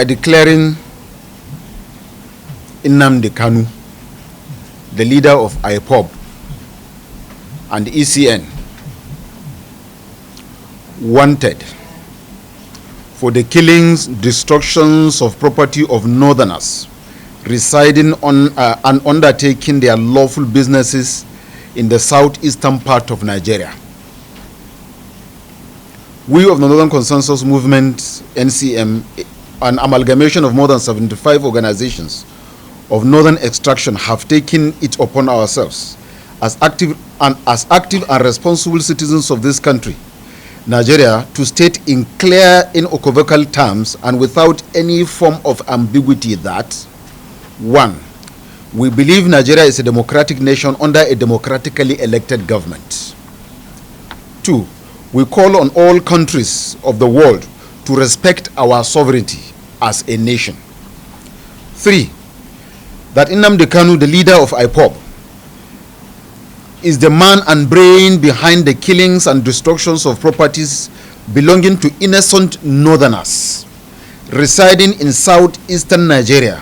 declaring Nnamdi Kanu, the leader of IPOB and ECN, wanted for the killings, destructions of property of northerners residing on and undertaking their lawful businesses in the southeastern part of Nigeria. We of the Northern Consensus Movement, NCM, an amalgamation of more than 75 organizations of northern extraction, have taken it upon ourselves as active and responsible citizens of this country, Nigeria, to state in clear, unequivocal terms and without any form of ambiguity that 1. We believe Nigeria is a democratic nation under a democratically elected government. 2. We call on all countries of the world to respect our sovereignty as a nation. 3. That Nnamdi Kanu, the leader of IPOB, is the man and brain behind the killings and destructions of properties belonging to innocent northerners residing in southeastern Nigeria,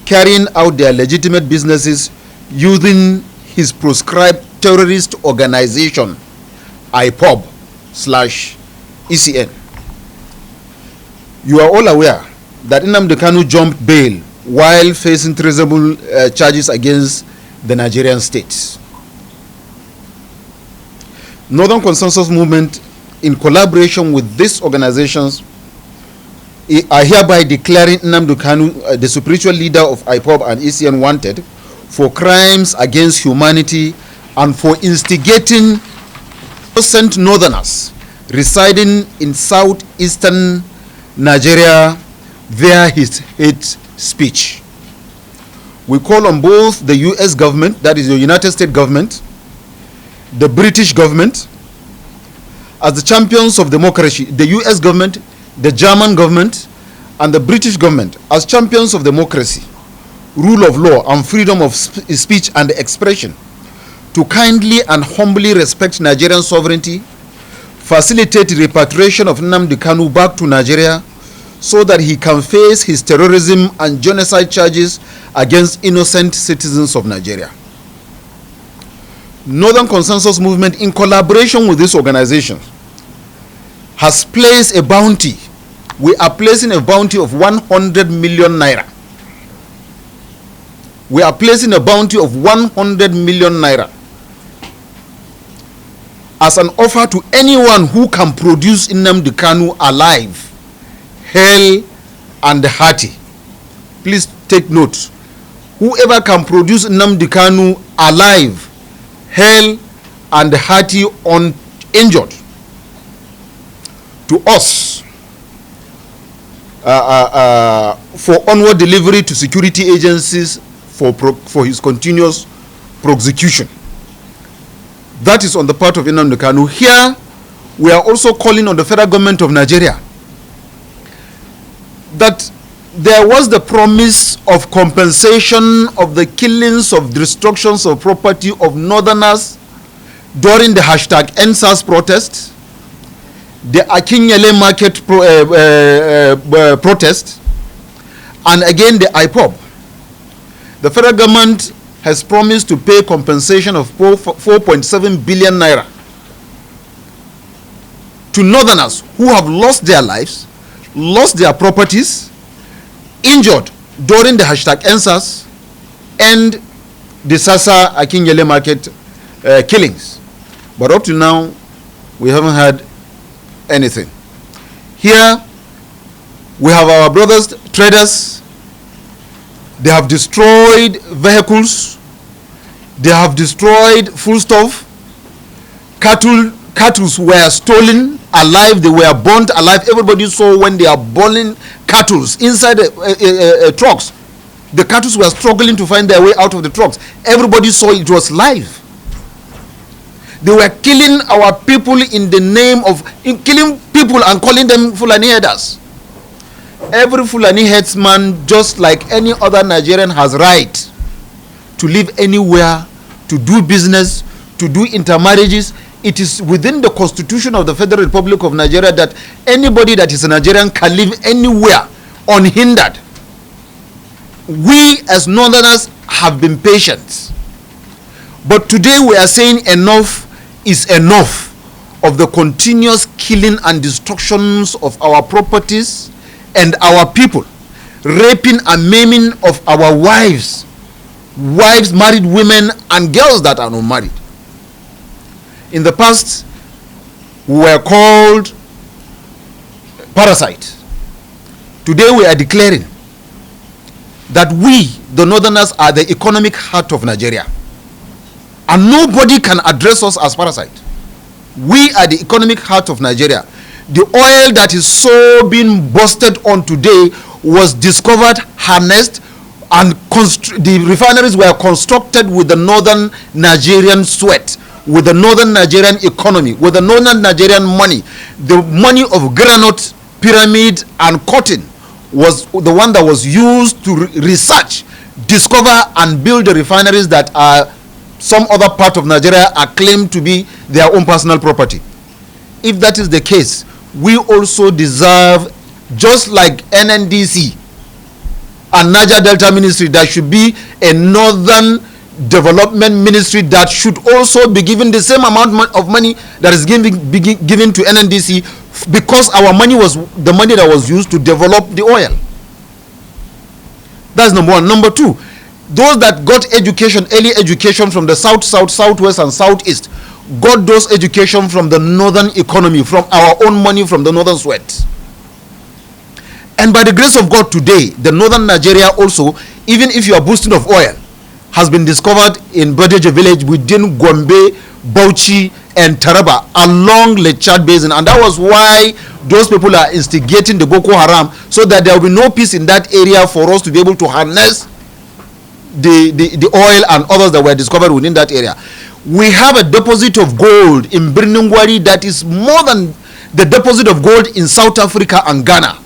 carrying out their legitimate businesses using his proscribed terrorist organization, IPOB/ECN. You are all aware that Nnamdi Kanu jumped bail while facing treasonable charges against the Nigerian state. Northern Consensus Movement, in collaboration with these organizations, are hereby declaring Nnamdi Kanu, the spiritual leader of IPOB and ECN, wanted for crimes against humanity and for instigating innocent northerners residing in southeastern Nigeria via his hate speech. We call on both the US government, that is the United States government, the British government, as the champions of democracy, the US government, the German government, and the British government as champions of democracy, rule of law, and freedom of speech and expression, to kindly and humbly respect Nigerian sovereignty, facilitate repatriation of Nnamdi Kanu back to Nigeria so that he can face his terrorism and genocide charges against innocent citizens of Nigeria. Northern Consensus Movement, in collaboration with this organization, has placed a bounty. We are placing a bounty of 100 million naira. We are placing a bounty of 100 million naira as an offer to anyone who can produce Nnamdi Kanu alive, hale and hearty. Please take note. Whoever can produce Nnamdi Kanu alive, hale and hearty, uninjured, to us for onward delivery to security agencies for his continuous prosecution. That is on the part of Nnamdi Kanu. Here, we are also calling on the federal government of Nigeria that there was the promise of compensation of the killings, of destructions of property of northerners during the #EndSARS protest, the Akinyele market protest, and again the IPOB. The federal government has promised to pay compensation of 4.7 billion naira to northerners who have lost their lives, lost their properties, injured during the #EndSARS and the Sasa Akinyele market killings. But up to now, we haven't had anything. Here, we have our brothers traders. They have destroyed vehicles. They have destroyed foodstuff. Cattle were stolen alive. They were burnt alive. Everybody saw when they are burning cattle inside trucks. The cattle were struggling to find their way out of the trucks. Everybody saw it was live. They were killing our people in the name of killing people and calling them Fulani herders. Every Fulani headsman, just like any other Nigerian, has right to live anywhere, to do business, to do intermarriages. It is within the constitution of the Federal Republic of Nigeria that anybody that is a Nigerian can live anywhere unhindered. We as Northerners have been patient. But today we are saying enough is enough of the continuous killing and destructions of our properties and our people, raping and maiming of our wives, married women, and girls that are not married. In the past, we were called parasite. Today we are declaring that we, the Northerners, are the economic heart of Nigeria. And nobody can address us as parasite. We are the economic heart of Nigeria. The oil that is so being boasted on today was discovered, harnessed, and the refineries were constructed with the northern Nigerian sweat, with the northern Nigerian economy, with the northern Nigerian money. The money of granite, pyramid, and cotton was the one that was used to research, discover, and build the refineries that are some other part of Nigeria are claimed to be their own personal property. If that is the case, we also deserve, just like NNDC and Niger Delta Ministry, there should be a Northern Development Ministry that should also be given the same amount of money that is given to NNDC, because our money was the money that was used to develop the oil. That's number one. Number two, those that got education, early education from the south, southwest, and southeast, got those education from the northern economy, from our own money, from the northern sweat. And by the grace of God today, the northern Nigeria also, even if you are boasting of oil, has been discovered in Bodeje village within Gombe, Bauchi, and Taraba along Lake Chad Basin. And that was why those people are instigating the Boko Haram, so that there will be no peace in that area for us to be able to harness the oil and others that were discovered within that area. We have a deposit of gold in Birnungwari that is more than the deposit of gold in South Africa and Ghana.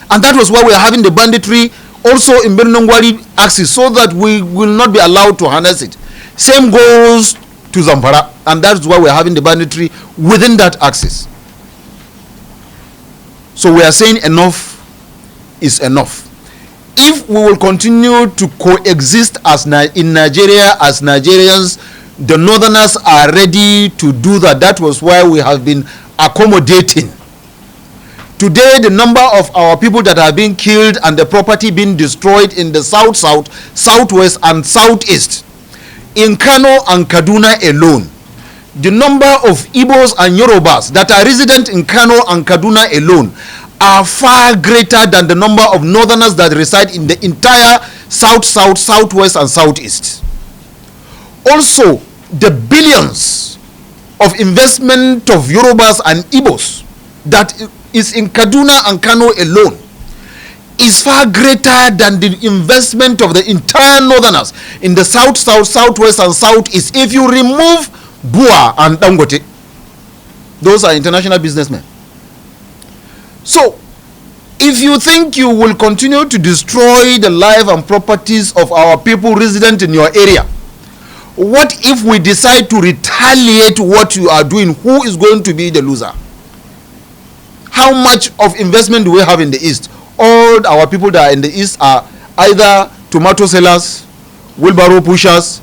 And that was why we are having the banditry also in Birnungwari axis, so that we will not be allowed to harness it. Same goes to Zamfara, and that's why we are having the banditry within that axis. So we are saying enough is enough. If we will continue to coexist as in Nigeria as Nigerians, the Northerners are ready to do that. That was why we have been accommodating. Today, the number of our people that are being killed and the property being destroyed in the south, southwest, and southeast, in Kano and Kaduna alone, the number of Igbos and Yorubas that are resident in Kano and Kaduna alone are far greater than the number of Northerners that reside in the entire south, southwest, and southeast. Also, the billions of investment of Yorubas and Igbos that is in Kaduna and Kano alone is far greater than the investment of the entire Northerners in the south, southwest, and southeast. If you remove Bua and Dangote, those are international businessmen. So, if you think you will continue to destroy the life and properties of our people resident in your area, what if we decide to retaliate what you are doing? Who is going to be the loser? How much of investment do we have in the east? All our people that are in the east are either tomato sellers, wheelbarrow pushers,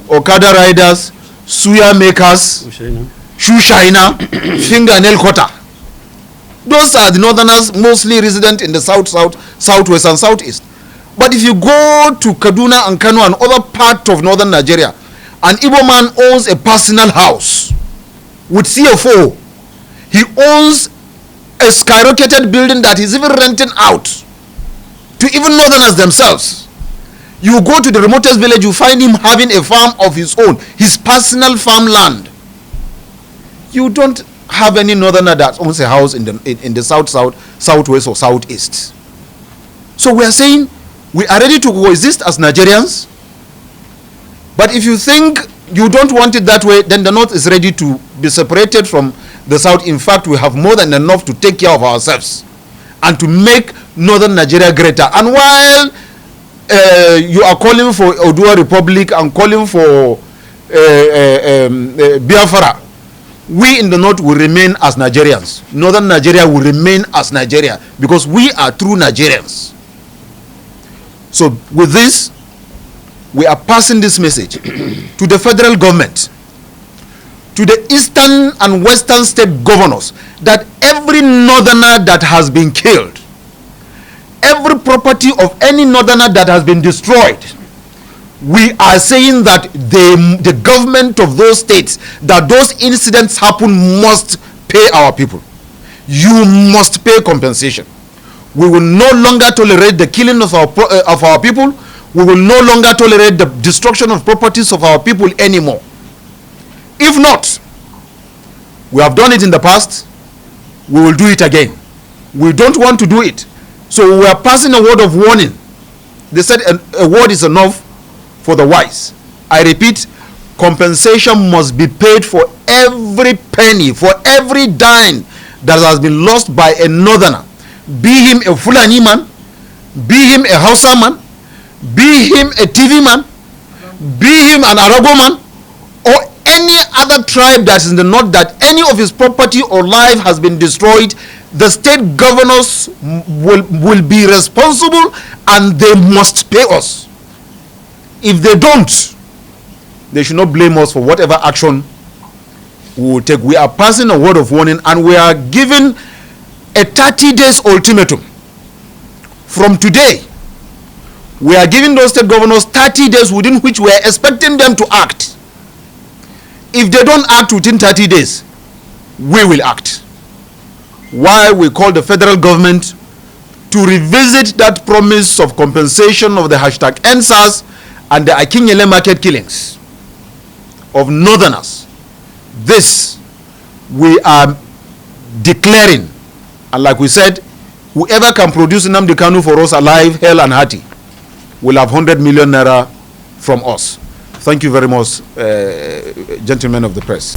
Okada riders, suya makers, shoe shiner, fingernail cutter. Those are the Northerners mostly resident in the south, southwest, and southeast. But if you go to Kaduna and Kano and other part of northern Nigeria, an Igbo man owns a personal house with CFO. He owns a skyrocketed building that he's even renting out to even Northerners themselves. You go to the remotest village, you find him having a farm of his own, his personal farmland. You don't have any Northerner that owns a house in the south, southwest, or southeast. So we are saying we are ready to coexist as Nigerians. But if you think you don't want it that way, then the north is ready to be separated from the south. In fact, we have more than enough to take care of ourselves and to make northern Nigeria greater. And while you are calling for Odua Republic and calling for Biafra, we in the north will remain as Nigerians. Northern Nigeria will remain as Nigeria because we are true Nigerians. So with this, we are passing this message to the federal government, to the eastern and western state governors, that every northerner that has been killed, every property of any northerner that has been destroyed, we are saying that the government of those states, that those incidents happen, must pay our people. You must pay compensation. We will no longer tolerate the killing of our people. We will no longer tolerate the destruction of properties of our people anymore. If not, we have done it in the past, we will do it again. We don't want to do it. So we are passing a word of warning. They said a word is enough for the wise. I repeat, compensation must be paid for every penny, for every dime that has been lost by a northerner. Be him a Fulani man, be him a Hausa man, be him a TV man, be him an Arago man, or any other tribe that is in the north, that any of his property or life has been destroyed. The state governors will be responsible, and they must pay us. If they don't, they should not blame us for whatever action we will take. We are passing a word of warning, and we are giving a 30 days ultimatum. From today, we are giving those state governors 30 days within which we are expecting them to act. If they don't act within 30 days, we will act. While we call the federal government to revisit that promise of compensation of the #EndSARS and the Akinyele market killings of northerners. This we are declaring, and like we said, whoever can produce Nnamdi Kanu for us alive, hale and hearty, will have 100 million naira from us. Thank you very much, gentlemen of the press.